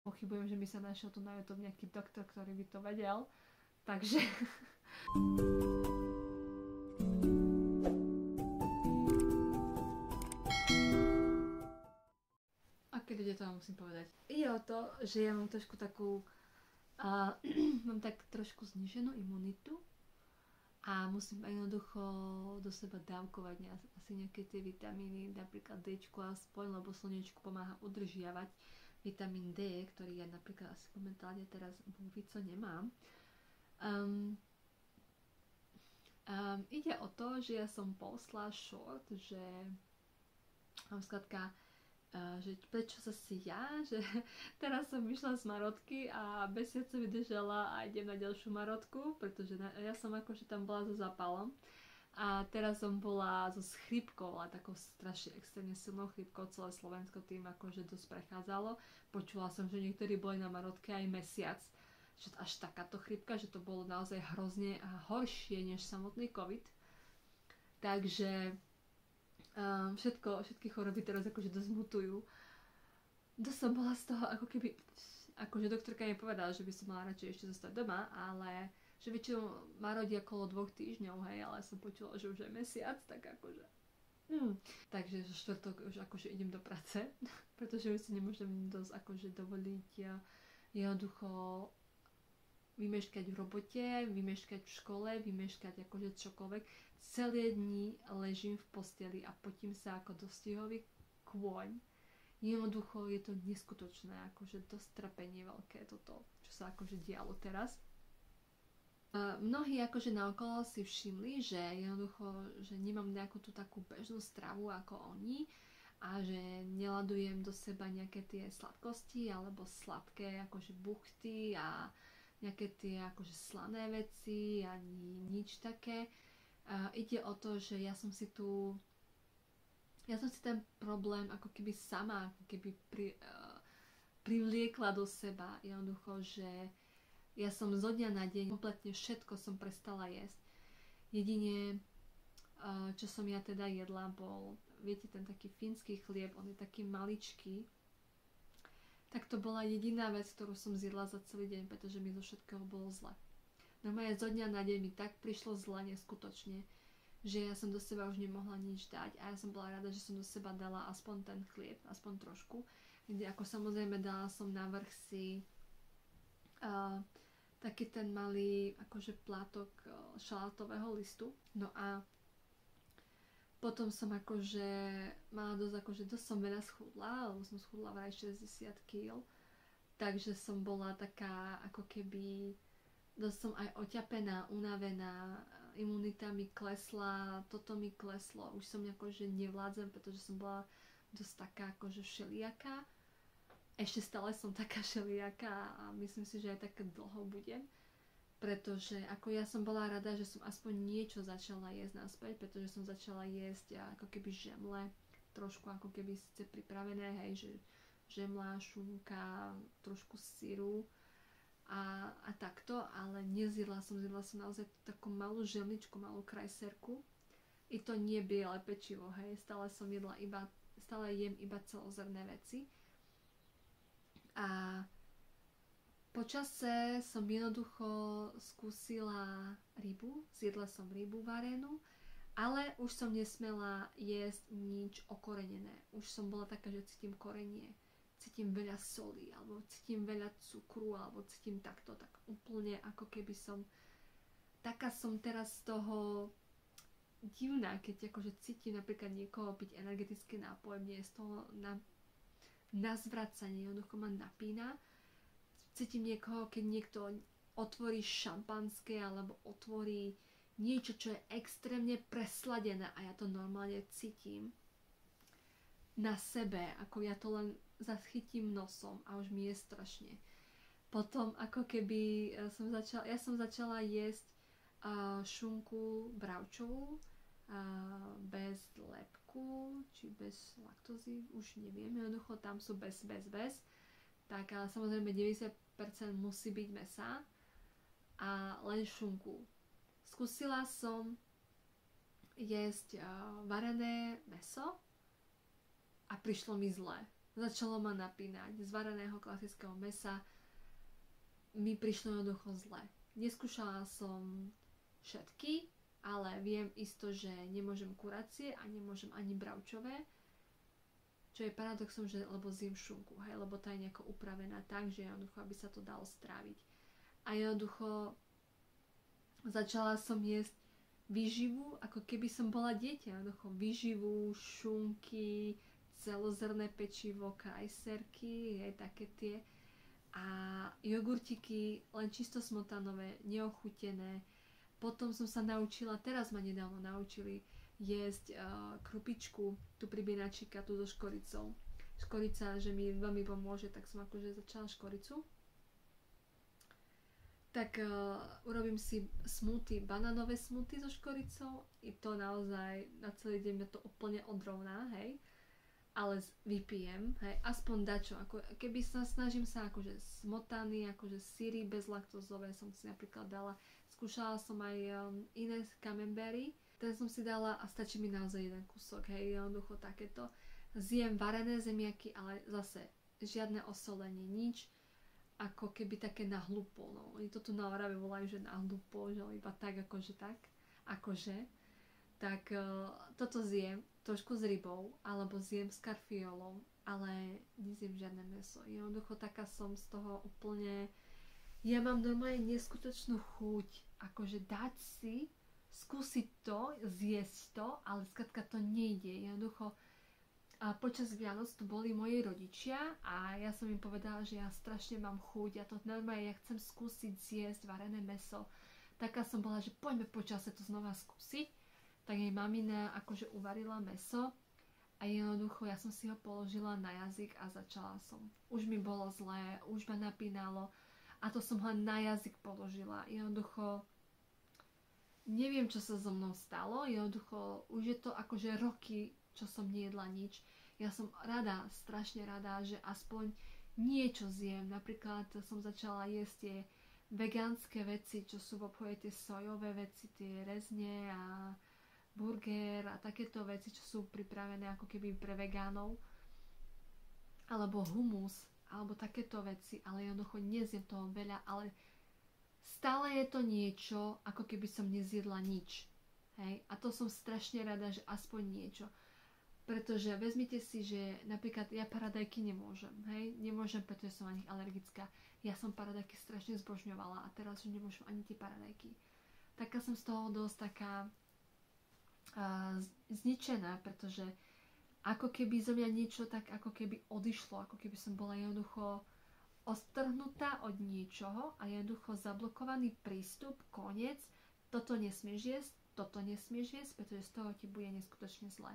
Pochybujem, že by sa našiel tu na YouTube nejaký doktor, ktorý by to vedel. Takže... A keď to vám musím povedať. Ide o to, že ja mám trošku takú... mám tak trošku zníženú imunitu a musím jednoducho do seba dávkovať asi nejaké tie vitamíny, napríklad D aspoň, lebo slnečku pomáha udržiavať vitamín D, ktorý ja napríklad asi momentálne teraz búvico nemám. Ide o to, že ja som posla short, že mám skladka, že prečo zase ja, že teraz som vyšla z marotky a mesiac som vydržala a idem na ďalšiu marotku, pretože ja som akože tam bola so zápalom a teraz som bola so chrípkou, ale takou strašne extrémne silnou chrípkou, celé Slovensko tým akože dosť prechádzalo. Počula som, že niektorí boli na marotke aj mesiac, že až takáto chrípka, že to bolo naozaj hrozne a horšie než samotný COVID. Takže všetky choroby teraz akože dosť mutujú. Dosť som bola z toho ako keby, akože doktorka mi povedala, že by som mala radšej ešte zostať doma, ale že väčšinou ma rodí okolo 2 týždňov, hej, ale som počula, že už je mesiac, tak akože takže zo štvrtok už akože idem do práce, pretože už si nemôžem dosť akože dovoliť jednoducho vymeškať v robote, vymeškať v škole, vymeškať akože čokoľvek. Celé dni ležím v posteli a potím sa ako dostihový kôň. Jednoducho je to neskutočné, akože dosť trpenie veľké toto, čo sa akože dialo teraz. Mnohí akože naokolo si všimli, že jednoducho, že nemám nejakú tú takú bežnú stravu ako oni a že neladujem do seba nejaké tie sladkosti alebo sladké akože buchty a nejaké tie akože slané veci ani nič také. Ide o to, že ja som si ten problém ako keby sama ako keby privliekla do seba. Jednoducho, že ja som zo dňa na deň kompletne všetko som prestala jesť. Jedine, čo som ja teda jedla, bol, viete, ten taký fínsky chlieb, on je taký maličký. Tak to bola jediná vec, ktorú som zjedla za celý deň, pretože mi zo všetkého bolo zle. Normálne zo dňa na deň mi tak prišlo zle neskutočne, že ja som do seba už nemohla nič dať a ja som bola rada, že som do seba dala aspoň ten chlieb, aspoň trošku. Kde ako samozrejme dala som navrch si taký ten malý akože plátok šalátového listu. No a potom som akože mala dosť som veľa schudla, lebo som schudla vraj 60 kg. Takže som bola taká ako keby dosť som aj oťapená, unavená, imunita mi klesla, toto mi kleslo. Už som akože nevládzem, pretože som bola dosť taká akože všelijaká. Ešte stále som taká všelijaká a myslím si, že aj tak dlho budem. Pretože ako ja som bola rada, že som aspoň niečo začala jesť naspäť, pretože som začala jesť ako keby žemle, trošku ako keby síce pripravené, hej, že žemla, šunka, trošku syru a takto, ale zjedla som naozaj takú malú žemličku, malú krajserku. I to nie biele pečivo, hej, stále jem iba celozrnné veci. A po čase som jednoducho skúsila rybu, zjedla som rybu varenú, ale už som nesmela jesť nič okorenené. Už som bola taká, že cítim korenie, cítim veľa soli, alebo cítim veľa cukru, alebo cítim takto, tak úplne ako keby taká som teraz z toho divná, keď akože cítim napríklad niekoho piť energetické nápoje, mne je z toho na zvracanie, jednoducho ma napína. Cítim niekoho, keď niekto otvorí šampanské alebo otvorí niečo, čo je extrémne presladené a ja to normálne cítim na sebe, ako ja to len zachytím nosom a už mi je strašne. Potom ako keby som začala jesť šunku bravčovú bez lepku či bez laktózy, už neviem, jednoducho tam sú bez. Tak ale samozrejme 90% musí byť mäsa a len šunku. Skúsila som jesť varené mäso a prišlo mi zle. začalo ma napínať. Z vareného klasického mäsa mi prišlo jednoducho zle. Neskúšala som všetky, ale viem isto, že nemôžem kuracie a nemôžem ani bravčové, čo je paradoxom, že lebo zjem šunku, hej, lebo tá je nejako upravená tak, že jednoducho, aby sa to dalo stráviť. A jednoducho začala som jesť výživu, ako keby som bola dieťa, jednoducho výživu, šunky, celozrné pečivo, krajserky, hej, také tie. A jogurtiky len čisto smotanové, neochutené. Potom som sa naučila, teraz ma nedávno naučili jesť krupičku, tu pribínačika, tu so škoricou. Škorica, že mi veľmi pomôže, tak som akože začala škoricu. Tak urobím si smoothie, banánové smoothie so škoricou. I to naozaj na celý deň mňa to úplne odrovná, hej. Ale vypijem, hej, aspoň dačo, ako keby snažím sa akože smotaný, akože syry bezlaktozové som si napríklad dala, skúšala som aj iné camembery, ten som si dala a stačí mi naozaj jeden kúsok, hej, jednoducho takéto. Zjem varené zemiaky, ale zase žiadne osolenie, nič, ako keby také na hlupo, no, oni to tu na Orave volajú, že na hlupo, že iba tak akože tak, tak toto zjem trošku s rybou, alebo zjem s karfiolou, ale nezjem žiadne mäso. Jednoducho taká som z toho úplne... Ja mám normálne neskutočnú chuť, akože dať si, skúsiť to, zjesť to, ale skrátka to nejde. Jednoducho a počas Vianoc tu boli moji rodičia a ja som im povedala, že ja strašne mám chuť, ja to normálne, ja chcem skúsiť zjesť varené mäso. Taká som bola, že poďme počase to znova skúsiť. Tak jej mamina akože uvarila mäso a jednoducho ja som si ho položila na jazyk a začala som. Už mi bolo zlé, už ma napínalo a to som ho na jazyk položila. Jednoducho neviem, čo sa so mnou stalo, jednoducho už je to akože roky, čo som nejedla nič. Ja som rada, strašne rada, že aspoň niečo zjem. Napríklad som začala jesť tie vegánske veci, čo sú v obchode, tie sojové veci, tie rezne a burger a takéto veci, čo sú pripravené ako keby pre vegánov, alebo humus, alebo takéto veci, ale jednoducho nezjem toho veľa, ale stále je to niečo, ako keby som nezjedla nič. Hej? A to som strašne rada, že aspoň niečo. Pretože vezmite si, že napríklad ja paradajky nemôžem, hej? Nemôžem, pretože som na nich alergická. Ja som paradajky strašne zbožňovala a teraz už nemôžem ani tie paradajky. Taká som z toho dosť taká zničená, pretože ako keby zo mňa niečo tak ako keby odišlo, ako keby som bola jednoducho odtrhnutá od niečoho a jednoducho zablokovaný prístup, koniec, toto nesmieš jesť, pretože z toho ti bude neskutočne zle.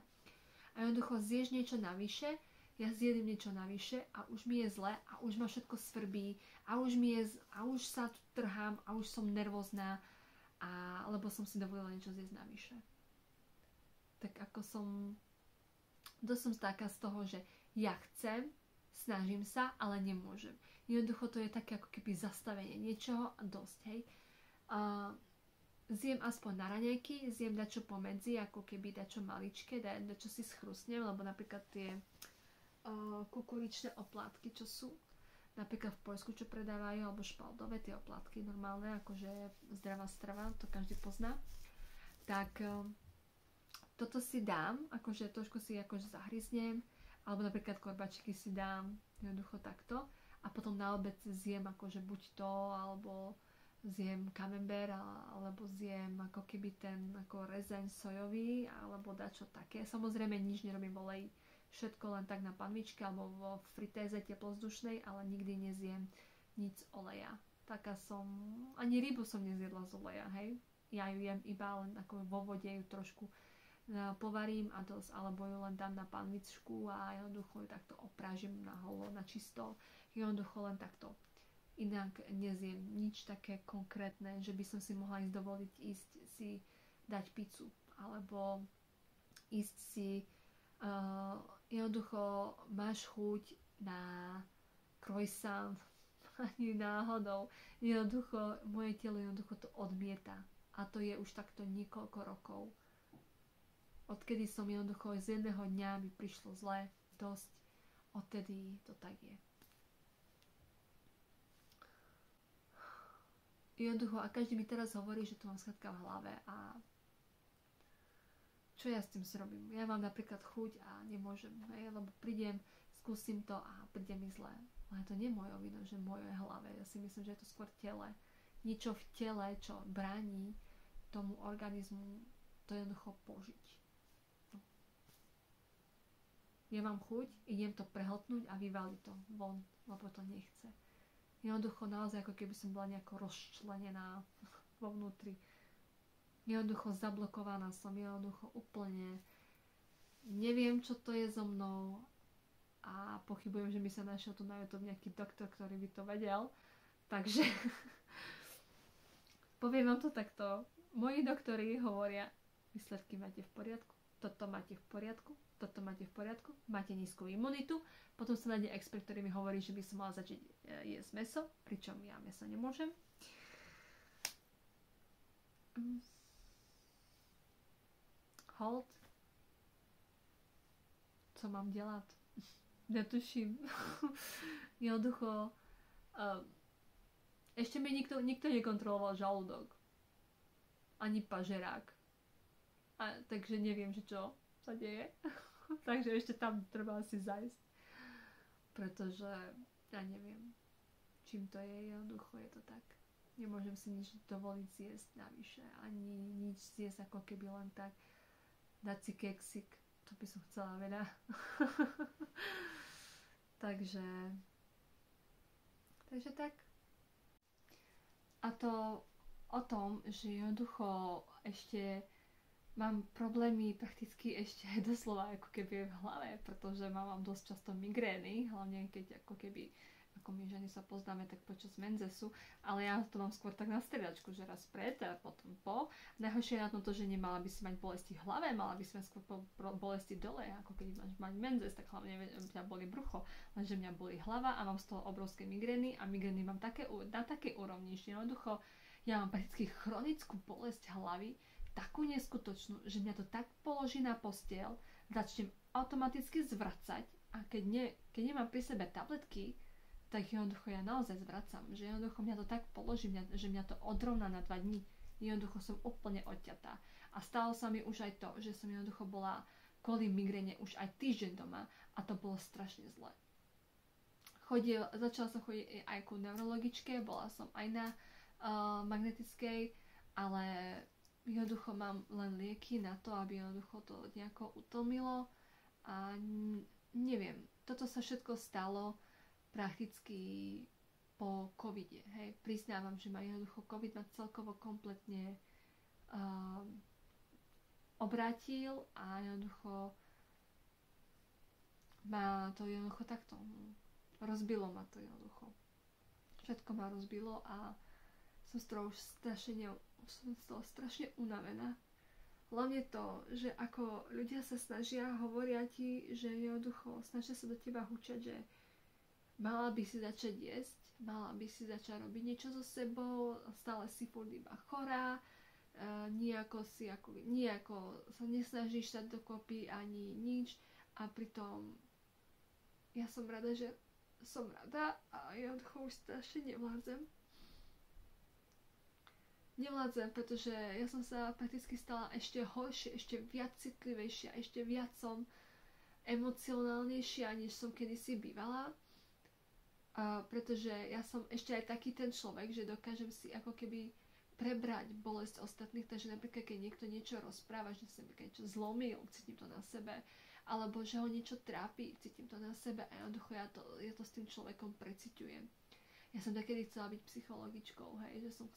A jednoducho zješ niečo navyše, ja zjedím niečo navyše a už mi je zle a už ma všetko svrbí a už sa tu trhám a už som nervózna, lebo som si dovolila niečo zjesť navyše. Tak ako dosť som taká z toho, že ja chcem, snažím sa, ale nemôžem. Jednoducho to je také ako keby zastavenie niečoho a dosť, hej. Zjem aspoň na raňajky, zjem dačo pomedzi, ako keby dačo maličké, dačo si schrustnem, lebo napríklad tie kukuričné oplátky, čo sú napríklad v Poľsku, čo predávajú, alebo špaldové, tie oplátky normálne, akože zdravá strava, to každý pozná. Tak toto si dám, akože trošku si akože zahryznem, alebo napríklad korbačky si dám jednoducho takto a potom na obed zjem akože buď to, alebo zjem camembert, alebo zjem ako keby ten ako rezeň sojový, alebo dačo také. Samozrejme nič nerobím v oleji, všetko len tak na panvičke alebo vo fritéze teplozdušnej, ale nikdy nezjem nic z oleja. Taká som, ani rybu som nezjedla z oleja, hej. Ja ju jem iba len ako vo vode ju trošku povarím a dosť, alebo ju len dám na panvičku a jednoducho ju takto oprážim na holo, na čisto, jednoducho len takto. Inak nezjem nič také konkrétne, že by som si mohla ísť dovoliť ísť si dať pizzu, alebo ísť si jednoducho máš chuť na croissant, ani náhodou, jednoducho moje telo jednoducho to odmieta a to je už takto niekoľko rokov. Odkedy som jednoducho z jedného dňa mi prišlo zle, dosť odtedy to tak je. Jednoducho, a každý mi teraz hovorí, že to mám skrátka v hlave a čo ja s tým zrobím? Ja mám napríklad chuť a nemôžem, lebo prídem, skúsim to a príde mi zle. Ale to nie je mojou vinou, že v mojej hlave. Ja si myslím, že je to skôr tele. Niečo v tele, čo bráni tomu organizmu to jednoducho požiť. No. Ja mám chuť, idem to prehltnúť a vyvaliť to von, lebo to nechce. Jednoducho naozaj, ako keby som bola nejako rozčlenená vo vnútri. Jednoducho zablokovaná som, jednoducho úplne neviem, čo to je so mnou a pochybujem, že by sa našiel tu na YouTube nejaký doktor, ktorý by to vedel. Takže poviem vám to takto. Moji doktori hovoria, výsledky máte v poriadku, toto máte v poriadku, toto máte v poriadku, máte nízku imunitu. Potom sa nájde expert, ktorý mi hovorí, že by som mala začať jesť mäso, pričom ja mäso nemôžem. Hold. Co mám dělat? Netuším. Jednoducho ešte mi nikto nekontroloval žalúdok. Ani pažerák. Takže neviem, že čo sa deje. Takže ešte tam treba asi zajsť. Pretože ja neviem, čím to je. Jednoducho je to tak. Nemôžem si nič dovoliť zjesť navyše. Ani nič zjesť ako keby len tak. Dať si keksik. To by som chcela veľa. Takže tak. A to o tom, že jednoducho ešte mám problémy prakticky ešte doslova ako keby v hlave, pretože mám dosť často migrény, hlavne keď ako keby ako my ženy sa poznáme tak počas menzesu, ale ja to mám skôr tak na striedačku, že raz pred a potom po. Najhoršie je na tom to, že nemala by si mať bolesti v hlave, mala by si mať skôr bolesti dole, ako keď máš mať menzes, tak hlavne mňa boli brucho, lenže mňa boli hlava a mám z toho obrovské migrény a migrény mám na takej úrovni, že jednoducho ja mám prakticky chronickú bolesť hlavy, takú neskutočnú, že mňa to tak položí na posteľ, začnem automaticky zvracať a keď nemám pri sebe tabletky, tak jednoducho ja naozaj zvracam, že jednoducho mňa to tak položí, že mňa to odrovná na 2 dní. Jednoducho som úplne odťatá. A stalo sa mi už aj to, že som jednoducho bola kvôli migréne už aj týždeň doma a to bolo strašne zle. Začala som chodiť aj ku neurologičke, bola som aj na magnetickej, ale jednoducho mám len lieky na to, aby jednoducho to nejako utlmilo a neviem, toto sa všetko stalo prakticky po covide, hej. Priznávam, že ma jednoducho covid ma celkovo kompletne obrátil a jednoducho ma to jednoducho takto rozbilo ma to jednoducho. Všetko ma rozbilo a som z toho strašne unavená. Hlavne to, že ako ľudia sa snažia, hovoria ti, že jednoducho snažia sa do teba hučať, že mala by si začať jesť, mala by si začať robiť niečo so sebou, stále si furt iba chorá, nejako sa nesnažíš dať dokopy ani nič a pritom ja som rada, že som rada a jednoducho už strašne nevládzem, pretože ja som sa prakticky stala ešte horšie, ešte viac citlivejšia, ešte viac som emocionálnejšia, než som kedysi bývala. Pretože ja som ešte aj taký ten človek, že dokážem si ako keby prebrať bolesť ostatných, takže napríklad keď niekto niečo rozpráva, že sa niečo zlomil, cítim to na sebe, alebo že ho niečo trápi, cítim to na sebe a jednoducho ja to s tým človekom preciťujem. Ja som takedy chcela byť psychologičkou, hej, že som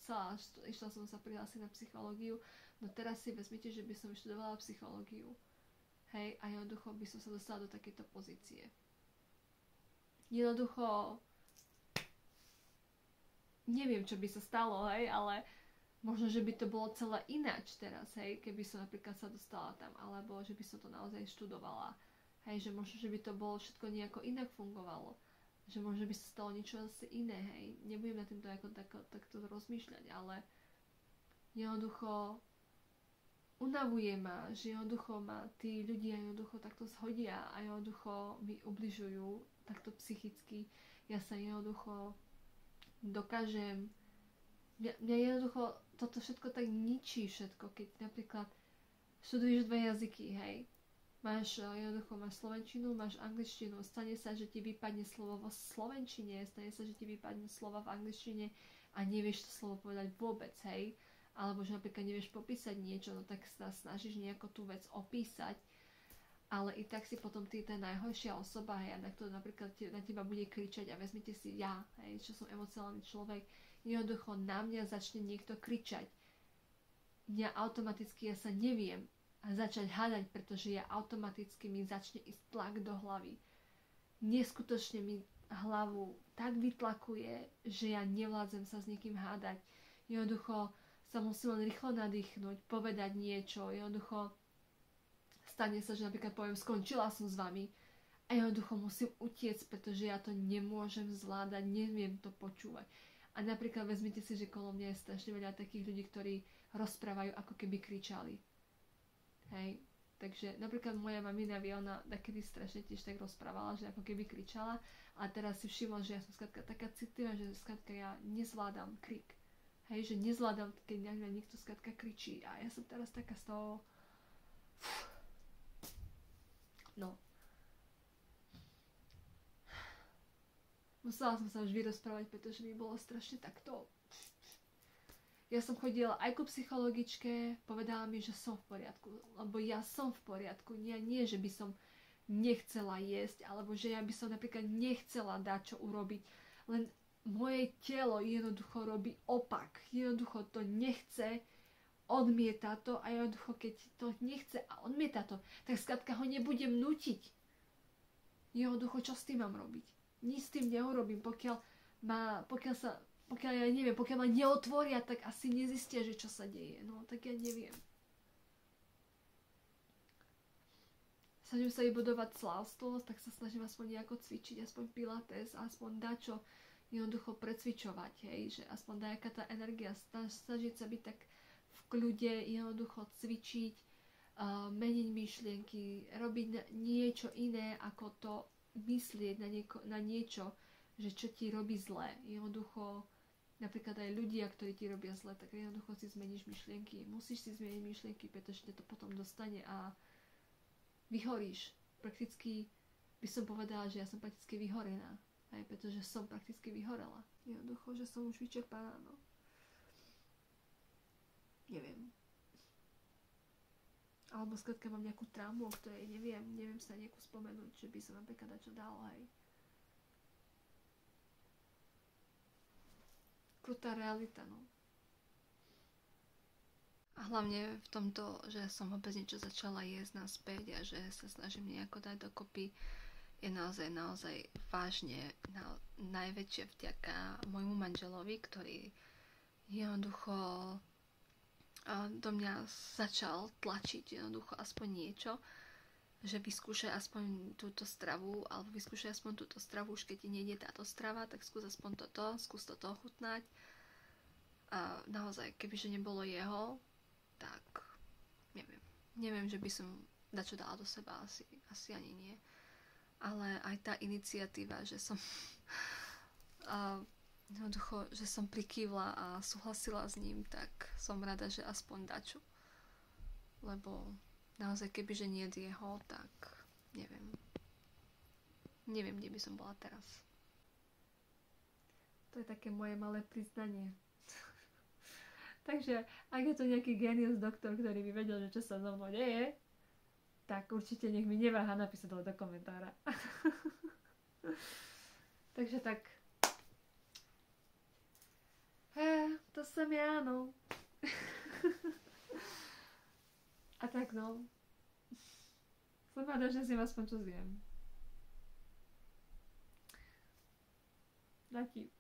išla som sa prihlásiť na psychológiu, no teraz si vezmite, že by som študovala psychológiu, hej, a jednoducho by som sa dostala do takejto pozície. Jednoducho neviem, čo by sa stalo, hej, ale možno, že by to bolo celé ináč teraz, hej, keby som napríklad sa dostala tam, alebo že by som to naozaj študovala, hej, že možno, že by to bolo všetko nejako inak fungovalo, že možno by sa stalo niečo zase iné, hej, nebudem na týmto takto rozmýšľať, ale jednoducho unavuje ma, že jednoducho ma tí ľudia jednoducho takto zhodia a jednoducho mi ubližujú takto psychicky. Ja sa jednoducho dokážem... Mňa jednoducho toto všetko tak ničí všetko, keď napríklad študuješ 2 jazyky, hej. Máš slovenčinu, máš angličtinu, stane sa, že ti vypadne slovo vo slovenčine, stane sa, že ti vypadne slovo v angličtine a nevieš to slovo povedať vôbec, hej. Alebo že napríklad nevieš popísať niečo, no tak sa snažíš nejako tú vec opísať, ale i tak si potom ty tá najhoršia osoba, hej, a napríklad na teba bude kričať a vezmite si ja, hej, čo som emocionálny človek, jednoducho na mňa začne niekto kričať. Ja automaticky sa neviem začať hádať, pretože automaticky mi začne ísť tlak do hlavy. Neskutočne mi hlavu tak vytlakuje, že ja nevládzem sa s niekým hádať. Jednoducho sa musím len rýchlo nadýchnuť, povedať niečo, jednoducho stane sa, že napríklad poviem, skončila som s vami a jednoducho musím utiecť, pretože ja to nemôžem zvládať, neviem to počúvať. A napríklad vezmite si, že kolo mňa je strašne veľa takých ľudí, ktorí rozprávajú, ako keby kričali. Hej, takže napríklad moja mamina Viona takedy strašne tiež tak rozprávala, že ako keby kričala a teraz si všimla, že ja som skrátka taká citlivá, že skrátka ja nezvládam krik. Hej, že nezvládam, keď niekto skrátka kričí a ja som teraz taká z toho... No. Musela som sa už vyrozprávať, pretože mi bolo strašne takto... Ja som chodila aj ku psychologičke, povedala mi, že som v poriadku, lebo ja som v poriadku. Nie, že by som nechcela jesť, alebo že ja by som napríklad nechcela dať čo urobiť. Len moje telo jednoducho robí opak. Jednoducho to nechce, odmieta to a jednoducho keď to nechce a odmieta to, tak skrátka ho nebudem nútiť. Jednoducho čo s tým mám robiť? Nič s tým neurobím, pokiaľ ma neotvoria, tak asi nezistia, že čo sa deje. No, tak ja neviem. Snažím sa vybudovať slavstvo, tak sa snažím aspoň nejako cvičiť, aspoň pilates, aspoň dačo jednoducho precvičovať, hej, že aspoň nejaká tá energia, snažiť sa byť tak v kľude, jednoducho cvičiť, meniť myšlienky, robiť niečo iné, ako to myslieť na niečo, že čo ti robí zle. Jednoducho napríklad aj ľudia, ktorí ti robia zle, tak jednoducho si zmeníš myšlienky. Musíš si zmeniť myšlienky, pretože ťa to potom dostane a vyhoríš. Prakticky by som povedala, že ja som prakticky vyhorená. Aj pretože som prakticky vyhorela. Jednoducho, že som už vyčerpaná, no. Neviem. Alebo skrátka mám nejakú traumu, o ktorej neviem sa nejakú spomenúť, že by som napríklad dačo dala, hej. Krutá realita, no. A hlavne v tomto, že som vôbec niečo začala jesť naspäť a že sa snažím nejako dať dokopy, je naozaj vážne najväčšia vďaka môjmu manželovi, ktorý jednoducho do mňa začal tlačiť jednoducho aspoň niečo, že vyskúšaj aspoň túto stravu, alebo vyskúšaj aspoň túto stravu, už keď ti nejde táto strava, tak skús aspoň skús toto ochutnať. A naozaj, kebyže nebolo jeho, tak neviem, že by som dačo dala do seba, asi ani nie. Ale aj tá iniciatíva, že som jednoducho, že som prikývla a súhlasila s ním, tak som rada, že aspoň dačo. Lebo naozaj, kebyže nie je jeho, tak neviem, kde by som bola teraz. To je také moje malé priznanie. Takže, ak je to nejaký genius doktor, ktorý by vedel, že čo sa so mnou deje, tak určite nech mi neváha napísať do komentára. Takže tak. To som ja, no. A tak, no. Som rada, že si aspoň čo zjem. Dati.